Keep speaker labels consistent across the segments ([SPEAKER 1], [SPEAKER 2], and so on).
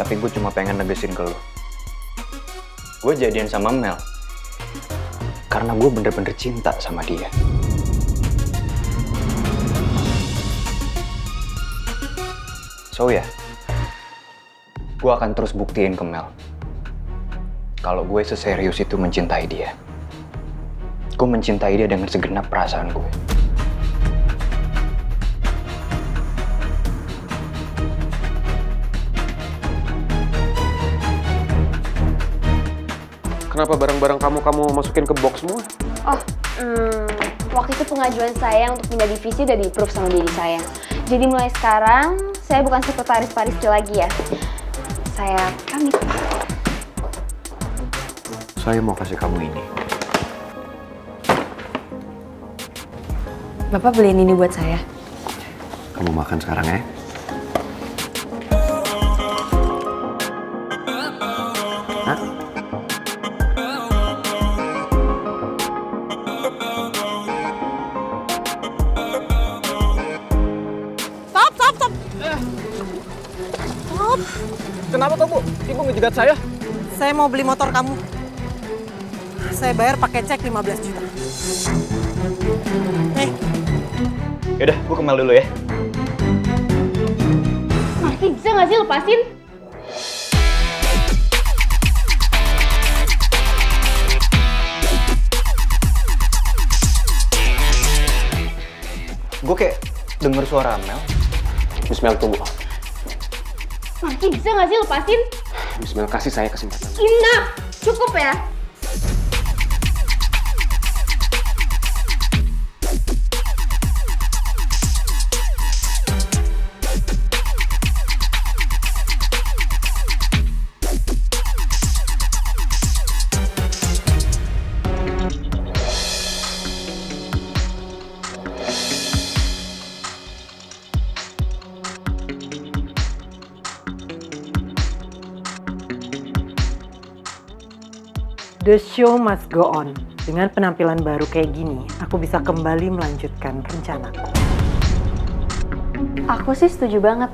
[SPEAKER 1] Tapi gue cuma pengen negesin ke lo. Gue jadian sama Mel karena gue bener-bener cinta sama dia. So ya, gue akan terus buktiin ke Mel kalau gue seserius itu mencintai dia. Gue mencintai dia dengan segenap perasaan gue.
[SPEAKER 2] Kenapa barang-barang kamu masukin ke box semua?
[SPEAKER 3] Oh, waktu itu pengajuan saya untuk pindah divisi udah di-approve sama diri saya. Jadi mulai sekarang, saya bukan sekretaris Paristi lagi ya. Saya pamit.
[SPEAKER 1] Saya mau kasih kamu ini.
[SPEAKER 3] Bapak beliin ini buat saya.
[SPEAKER 1] Kamu makan sekarang ya. Hah?
[SPEAKER 4] Stop!
[SPEAKER 2] Kenapa tuh, Bu? Ibu ngejegat saya?
[SPEAKER 4] Saya mau beli motor kamu. Saya bayar pakai cek 15 juta.
[SPEAKER 1] Yaudah, gue ke Mel dulu ya.
[SPEAKER 3] Marky, bisa nggak sih lepasin?
[SPEAKER 1] Gue kayak denger suara Mel.
[SPEAKER 2] Bismillah, tunggu.
[SPEAKER 3] Marky, bisa nggak sih lepasin?
[SPEAKER 2] Bismillah, kasih saya kesempatan.
[SPEAKER 3] Enough! Cukup ya?
[SPEAKER 4] The show must go on. Dengan penampilan baru kayak gini, aku bisa kembali melanjutkan rencanaku.
[SPEAKER 3] Aku sih setuju banget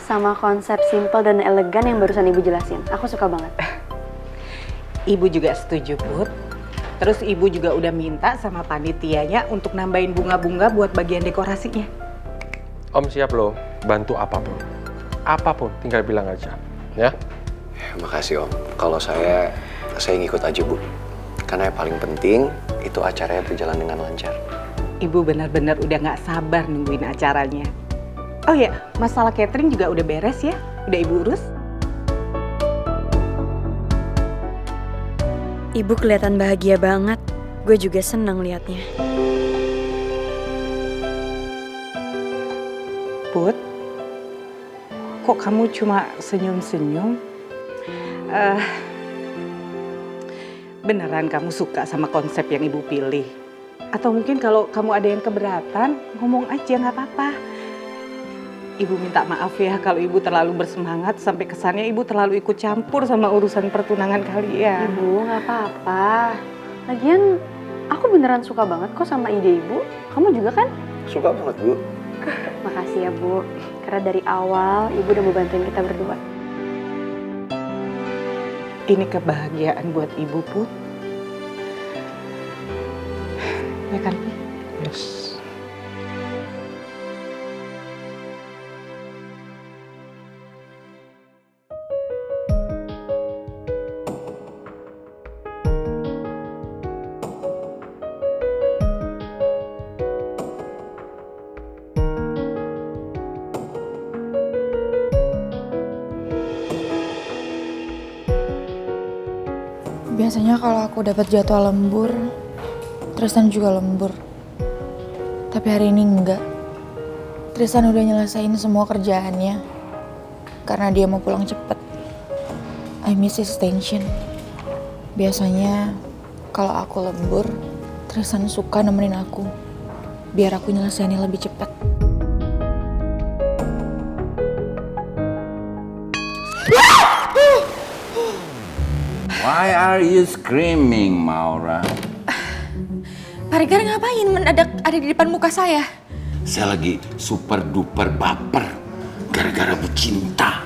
[SPEAKER 3] sama konsep simple dan elegan yang barusan Ibu jelasin. Aku suka banget.
[SPEAKER 5] Ibu juga setuju, Put. Terus Ibu juga udah minta sama panitianya untuk nambahin bunga-bunga buat bagian dekorasinya.
[SPEAKER 2] Om siap loh, bantu apapun. Apapun, tinggal bilang aja. Ya?
[SPEAKER 1] Makasih Om. Kalau saya ngikut aja Bu. Karena yang paling penting itu acaranya berjalan dengan lancar.
[SPEAKER 5] Ibu benar-benar udah nggak sabar nungguin acaranya. Oh ya, masalah catering juga udah beres ya? Udah Ibu urus?
[SPEAKER 3] Ibu kelihatan bahagia banget. Gue juga senang liatnya.
[SPEAKER 5] Put, kok kamu cuma senyum-senyum? Beneran kamu suka sama konsep yang Ibu pilih? Atau mungkin kalau kamu ada yang keberatan, ngomong aja nggak apa-apa. Ibu minta maaf ya kalau Ibu terlalu bersemangat sampai kesannya Ibu terlalu ikut campur sama urusan pertunangan kalian.
[SPEAKER 3] Ibu, nggak apa-apa. Lagian, aku beneran suka banget kok sama ide Ibu. Kamu juga kan?
[SPEAKER 1] Suka banget Bu.
[SPEAKER 3] Makasih ya Bu. Karena dari awal Ibu udah mau bantuin kita berdua.
[SPEAKER 5] Ini kebahagiaan buat Ibu, Put. Ya kan, Pi?
[SPEAKER 2] Yes.
[SPEAKER 6] Biasanya kalau aku dapat jadwal lembur, Tristan juga lembur. Tapi hari ini enggak. Tristan udah nyelesain semua kerjaannya karena dia mau pulang cepet. I miss his attention. Biasanya kalau aku lembur, Tristan suka nemenin aku biar aku nyelesainnya lebih cepat.
[SPEAKER 7] Why are you screaming, Maura?
[SPEAKER 6] Pak Regar ngapain mendadak ada di depan muka saya?
[SPEAKER 7] Saya lagi super duper baper gara-gara Bu Cinta.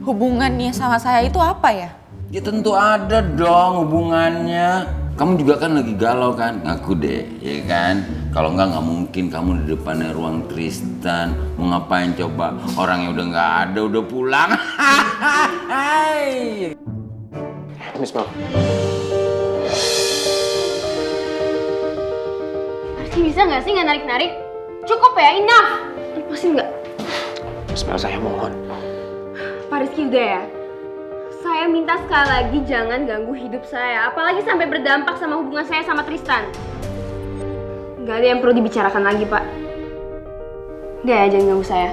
[SPEAKER 6] Hubungannya sama saya itu apa ya?
[SPEAKER 7] Ya tentu ada dong hubungannya. Kamu juga kan lagi galau kan? Ngaku deh, ya kan? Kalau nggak mungkin kamu di depannya ruang Tristan. Mau ngapain coba? Orangnya udah nggak ada, udah pulang.
[SPEAKER 2] Miss Mel.
[SPEAKER 3] Rizky bisa nggak sih nggak narik-narik? Cukup ya, enough! Lepasin nggak?
[SPEAKER 2] Miss Mel, saya mohon.
[SPEAKER 3] Pak Rizky udah ya? Saya minta sekali lagi jangan ganggu hidup saya. Apalagi sampai berdampak sama hubungan saya sama Tristan. Nggak ada yang perlu dibicarakan lagi, Pak. Udah ya, jangan ganggu saya.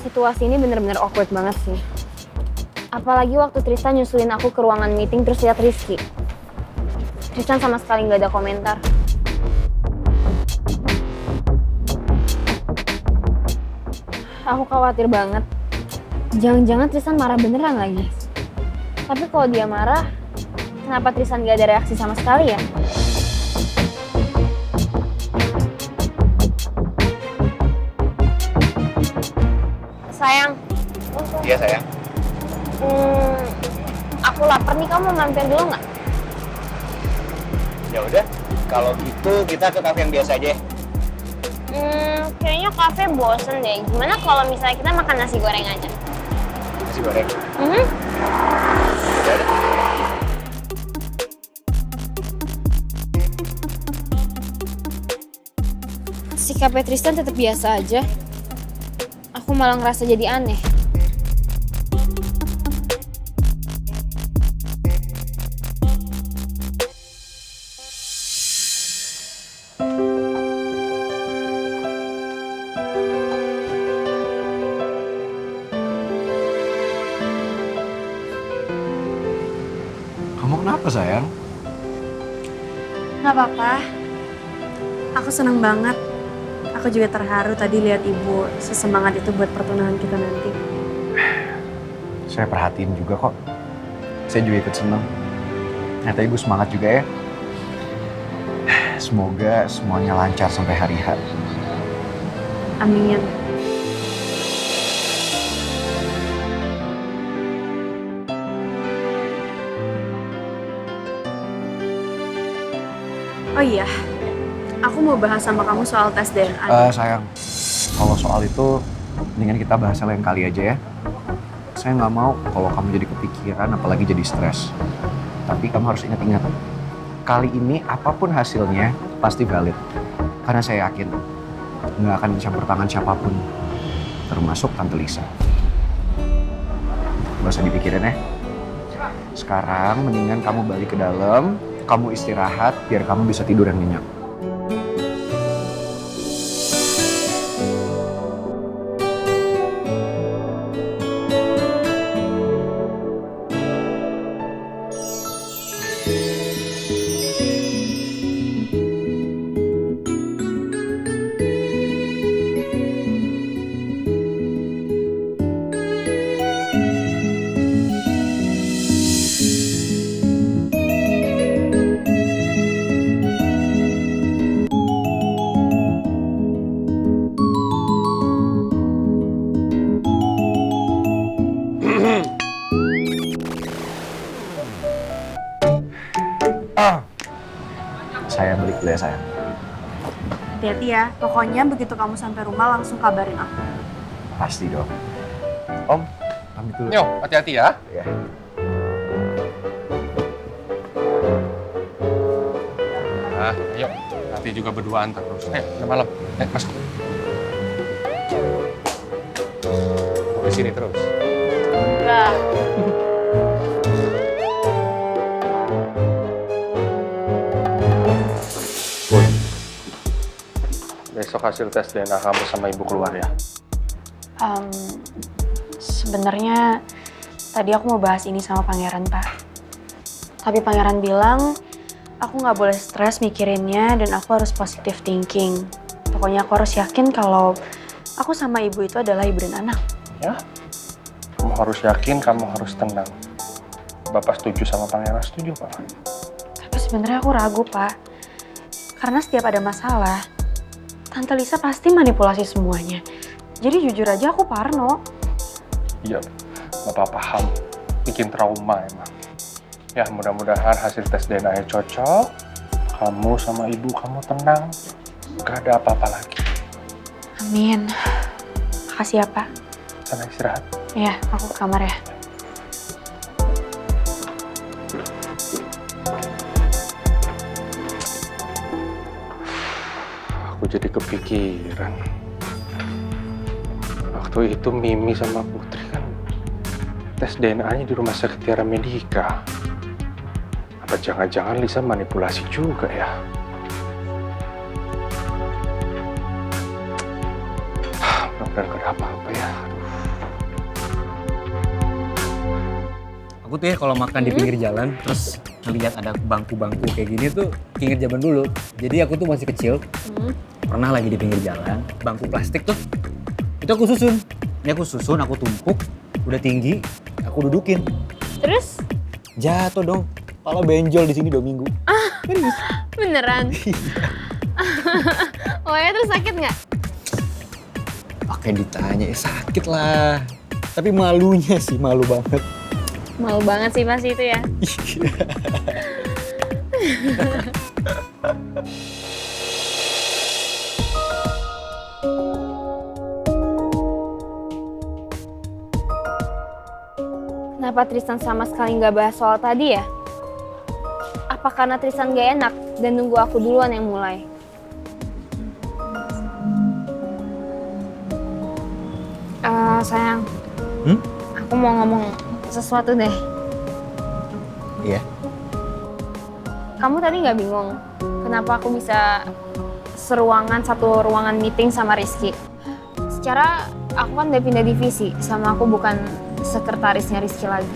[SPEAKER 3] Situasi ini bener-bener awkward banget sih. Apalagi waktu Tristan nyusulin aku ke ruangan meeting terus lihat Rizky. Tristan sama sekali nggak ada komentar. Aku khawatir banget. Jangan-jangan Tristan marah beneran lagi. Tapi kalau dia marah, kenapa Tristan nggak ada reaksi sama sekali ya? Sayang.
[SPEAKER 1] Iya sayang.
[SPEAKER 3] Aku lapar nih, kamu mau mampir dulu nggak?
[SPEAKER 1] Ya udah, kalau gitu kita ke kafe yang biasa aja.
[SPEAKER 3] Kayaknya kafe bosen deh. Gimana kalau misalnya kita makan nasi goreng aja?
[SPEAKER 1] Nasi goreng. Ya udah.
[SPEAKER 3] Sikapnya Tristan tetap biasa aja. Aku malah ngerasa jadi aneh.
[SPEAKER 1] Kamu kenapa sayang?
[SPEAKER 8] Gak apa-apa. Aku seneng banget. Aku juga terharu tadi lihat ibu sesemangat itu buat pertunangan kita nanti.
[SPEAKER 1] Saya perhatiin juga kok. Saya juga ikut senang. Ternyata ibu semangat juga ya. Semoga semuanya lancar sampai hari H.
[SPEAKER 8] Amin. Oh iya, aku mau bahas sama kamu soal tes DNA.
[SPEAKER 1] Sayang, kalau soal itu mendingan kita bahas lain kali aja ya. Saya nggak mau kalau kamu jadi kepikiran, apalagi jadi stres. Tapi kamu harus ingat-ingat, kali ini apapun hasilnya pasti valid. Karena saya yakin nggak akan campur tangan siapapun, termasuk Tante Lisa. Gak usah dipikirin ya. Sekarang mendingan kamu balik ke dalam, kamu istirahat biar kamu bisa tidur yang nyenyak. Saya balik dulu ya sayang.
[SPEAKER 8] Hati-hati ya. Pokoknya begitu kamu sampai rumah langsung kabarin aku.
[SPEAKER 1] Pasti dong.
[SPEAKER 2] Om,
[SPEAKER 1] Pamit dulu.
[SPEAKER 2] yo, hati-hati ya.
[SPEAKER 1] Ya.
[SPEAKER 2] Nah, ayo. Nanti juga berduaan terus. Ayo, udah malam. Ayo, masuk. Mau di sini terus.
[SPEAKER 3] Lah.
[SPEAKER 2] Besok hasil tes DNA kamu sama ibu keluar ya.
[SPEAKER 8] Sebenarnya tadi aku mau bahas ini sama Pangeran, Pak. Tapi Pangeran bilang aku nggak boleh stres mikirinnya dan aku harus positive thinking. Pokoknya aku harus yakin kalau aku sama ibu itu adalah ibu dan anak.
[SPEAKER 2] Ya. Kamu harus yakin, kamu harus tenang. Bapak setuju sama Pangeran, setuju Pak.
[SPEAKER 8] Tapi sebenarnya aku ragu, Pak. Karena setiap ada masalah, Tante Lisa pasti manipulasi semuanya. Jadi jujur aja aku parno.
[SPEAKER 2] Iya, Bapak paham. Bikin trauma emang. Ya, mudah-mudahan hasil tes DNA-nya cocok. Kamu sama ibu kamu tenang. Gak ada apa-apa lagi.
[SPEAKER 8] Amin. Makasih ya, Pak.
[SPEAKER 2] Sana istirahat.
[SPEAKER 8] Ya, aku ke kamar ya.
[SPEAKER 2] Aku jadi kepikiran. Waktu itu Mimi sama Putri kan tes DNA-nya di rumah sakit Tiara Medica. Apa jangan-jangan Lisa manipulasi juga ya? Mudah-mudahan gak ada apa-apa ya.
[SPEAKER 9] Aku tuh ya kalau makan di pinggir jalan terus ngeliat ada bangku-bangku kayak gini tuh inget zaman dulu. Jadi aku tuh masih kecil, pernah lagi di pinggir jalan, bangku plastik tuh. Itu aku susun. Ini aku susun, aku tumpuk, udah tinggi, aku dudukin.
[SPEAKER 3] Terus?
[SPEAKER 9] Jatuh dong. Kepala benjol di sini 2 minggu. Serius.
[SPEAKER 3] Beneran? Oh ya, terus sakit nggak?
[SPEAKER 9] Pakai ditanya, sakit lah. Tapi malunya sih, malu banget.
[SPEAKER 3] Malu banget sih pasti itu ya. Kenapa Tristan sama sekali nggak bahas soal tadi ya? Apa karena Tristan gak enak dan nunggu aku duluan yang mulai? Sayang, aku mau ngomong sesuatu deh.
[SPEAKER 9] Iya.
[SPEAKER 3] Kamu tadi nggak bingung kenapa aku bisa satu ruangan meeting sama Rizky? Secara aku kan udah pindah divisi, sama aku bukan sekretarisnya Rizky lagi.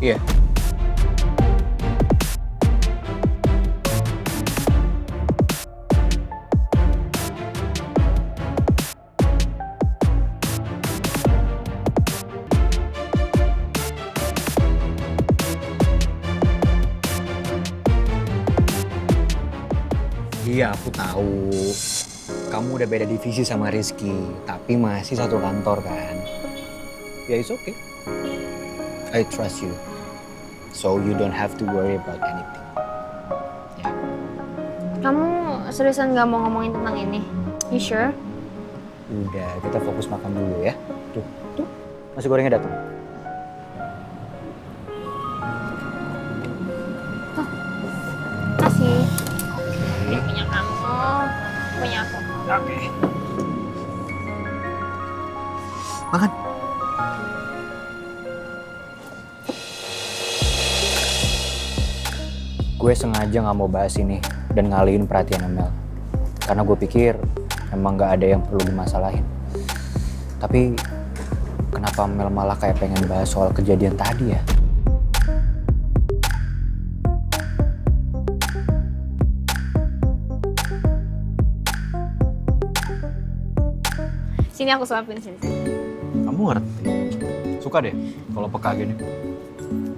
[SPEAKER 9] Iya. Iya, aku tahu. Kamu udah beda divisi sama Rizky, tapi masih satu kantor kan? Ya, it's okay. I trust you. So you don't have to worry about anything. Ya.
[SPEAKER 3] Kamu seriusan nggak mau ngomongin tentang ini? You sure?
[SPEAKER 9] Udah, kita fokus makan dulu ya. Tuh, nasi gorengnya datang.
[SPEAKER 3] Kasih. Ini punya kamu, punya aku.
[SPEAKER 9] Oke. Makan. Gue sengaja gak mau bahas ini dan ngalihin perhatian Mel. Karena gue pikir emang gak ada yang perlu dimasalahin. Tapi kenapa Mel malah kayak pengen bahas soal kejadian tadi ya?
[SPEAKER 3] Sini aku suapin sini.
[SPEAKER 9] Kamu ngerti? Suka deh kalau peka gini.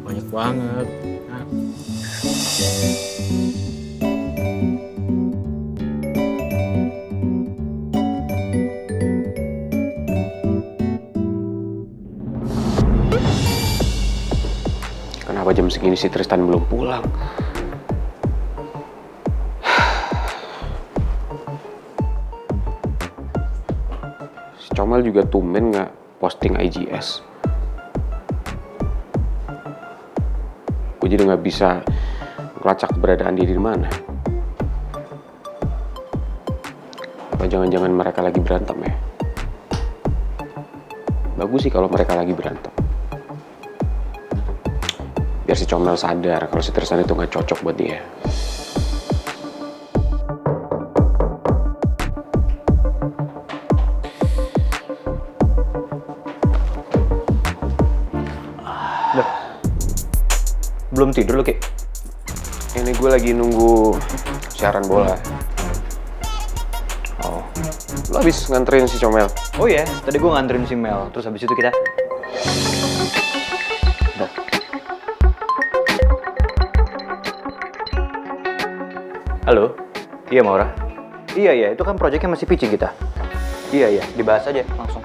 [SPEAKER 9] Banyak banget. Nah.
[SPEAKER 10] Kenapa jam segini si Tristan belum pulang? Si Comel juga tumben nggak posting IGS. Gue jadi nggak bisa ngelacak keberadaan dia di mana. Apa jangan-jangan mereka lagi berantem ya? Bagus sih kalau mereka lagi berantem. Biar si Comel sadar kalau si Tristan itu nggak cocok buat dia.
[SPEAKER 1] Belum tidur lo, Ki?
[SPEAKER 10] Ini gue lagi nunggu siaran bola.
[SPEAKER 1] Oh.
[SPEAKER 10] Lo habis nganterin si Comel?
[SPEAKER 1] Oh iya, tadi gue nganterin si Mel. Terus habis itu kita... Udah. Halo? Iya, Maura? Iya, itu kan proyeknya masih pitching kita. Iya, dibahas aja langsung.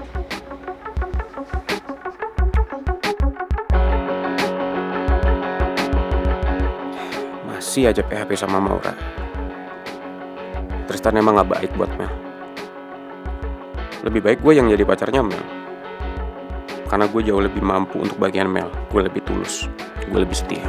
[SPEAKER 10] Masih aja PHP sama Maura. Tristan emang gak baik buat Mel. Lebih baik gue yang jadi pacarnya Mel. Karena gue jauh lebih mampu untuk bagian Mel. Gue lebih tulus. Gue lebih setia.